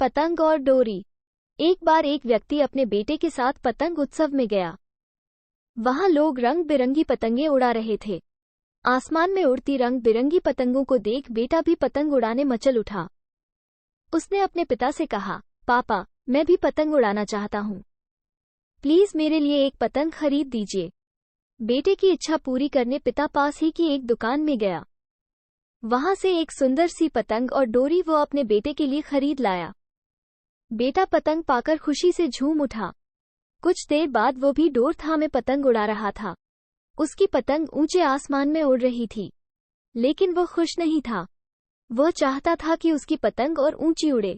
पतंग और डोरी। एक बार एक व्यक्ति अपने बेटे के साथ पतंग उत्सव में गया। वहां लोग रंग बिरंगी पतंगें उड़ा रहे थे। आसमान में उड़ती रंग बिरंगी पतंगों को देख बेटा भी पतंग उड़ाने मचल उठा। उसने अपने पिता से कहा, पापा, मैं भी पतंग उड़ाना चाहता हूँ। प्लीज मेरे लिए एक पतंग खरीद दीजिए। बेटे की इच्छा पूरी करने पिता पास ही की एक दुकान में गया। वहां से एक सुंदर सी पतंग और डोरी वो अपने बेटे के लिए खरीद लाया। बेटा पतंग पाकर खुशी से झूम उठा। कुछ देर बाद वो भी डोर थामे पतंग उड़ा रहा था। उसकी पतंग ऊंचे आसमान में उड़ रही थी, लेकिन वो खुश नहीं था। वह चाहता था कि उसकी पतंग और ऊंची उड़े।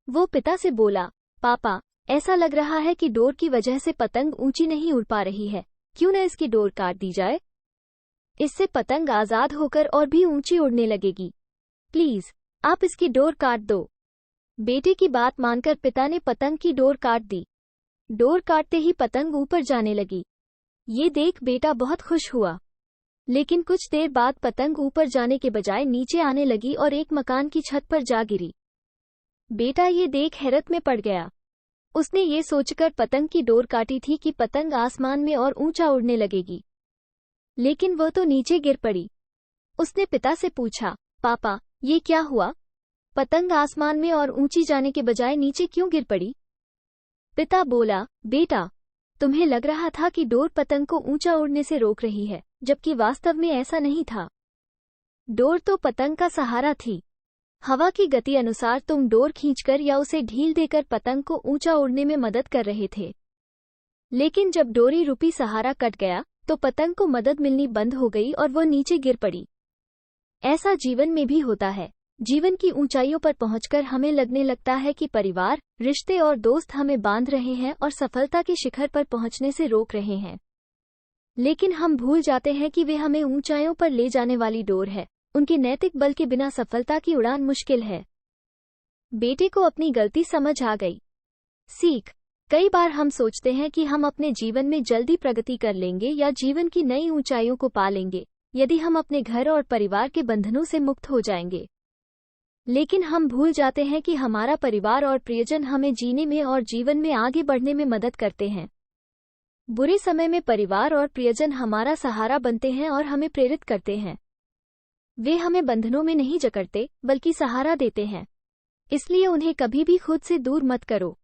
वो पिता से बोला, पापा, ऐसा लग रहा है कि डोर की वजह से पतंग ऊंची नहीं उड़ पा रही है। क्यों न इसकी डोर काट दी जाए? इससे पतंग आजाद होकर और भी ऊंची उड़ने लगेगी। प्लीज, आप इसकी डोर काट दो। बेटे की बात मानकर पिता ने पतंग की डोर काट दी। डोर काटते ही पतंग ऊपर जाने लगी। ये देख बेटा बहुत खुश हुआ। लेकिन कुछ देर बाद पतंग ऊपर जाने के बजाय नीचे आने लगी और एक मकान की छत पर जा गिरी। बेटा ये देख हैरत में पड़ गया। उसने ये सोचकर पतंग की डोर काटी थी कि पतंग आसमान में और ऊंचा उड़ने लगेगी, लेकिन वह तो नीचे गिर पड़ी। उसने पिता से पूछा, पापा, ये क्या हुआ? पतंग आसमान में और ऊंची जाने के बजाय नीचे क्यों गिर पड़ी? पिता बोला, बेटा, तुम्हें लग रहा था कि डोर पतंग को ऊंचा उड़ने से रोक रही है, जबकि वास्तव में ऐसा नहीं था। डोर तो पतंग का सहारा थी। हवा की गति अनुसार तुम डोर खींचकर या उसे ढील देकर पतंग को ऊंचा उड़ने में मदद कर रहे थे। लेकिन जब डोरी रूपी सहारा कट गया तो पतंग को मदद मिलनी बंद हो गई और वो नीचे गिर पड़ी। ऐसा जीवन में भी होता है। जीवन की ऊंचाइयों पर पहुंचकर हमें लगने लगता है कि परिवार, रिश्ते और दोस्त हमें बांध रहे हैं और सफलता के शिखर पर पहुंचने से रोक रहे हैं। लेकिन हम भूल जाते हैं कि वे हमें ऊंचाइयों पर ले जाने वाली डोर है। उनके नैतिक बल के बिना सफलता की उड़ान मुश्किल है। बेटे को अपनी गलती समझ आ गई। सीख। कई बार हम सोचते हैं कि हम अपने जीवन में जल्दी प्रगति कर लेंगे या जीवन की नई ऊंचाइयों को पा लेंगे यदि हम अपने घर और परिवार के बंधनों से मुक्त हो जाएंगे। लेकिन हम भूल जाते हैं कि हमारा परिवार और प्रियजन हमें जीने में और जीवन में आगे बढ़ने में मदद करते हैं। बुरे समय में परिवार और प्रियजन हमारा सहारा बनते हैं और हमें प्रेरित करते हैं। वे हमें बंधनों में नहीं जकड़ते, बल्कि सहारा देते हैं। इसलिए उन्हें कभी भी खुद से दूर मत करो।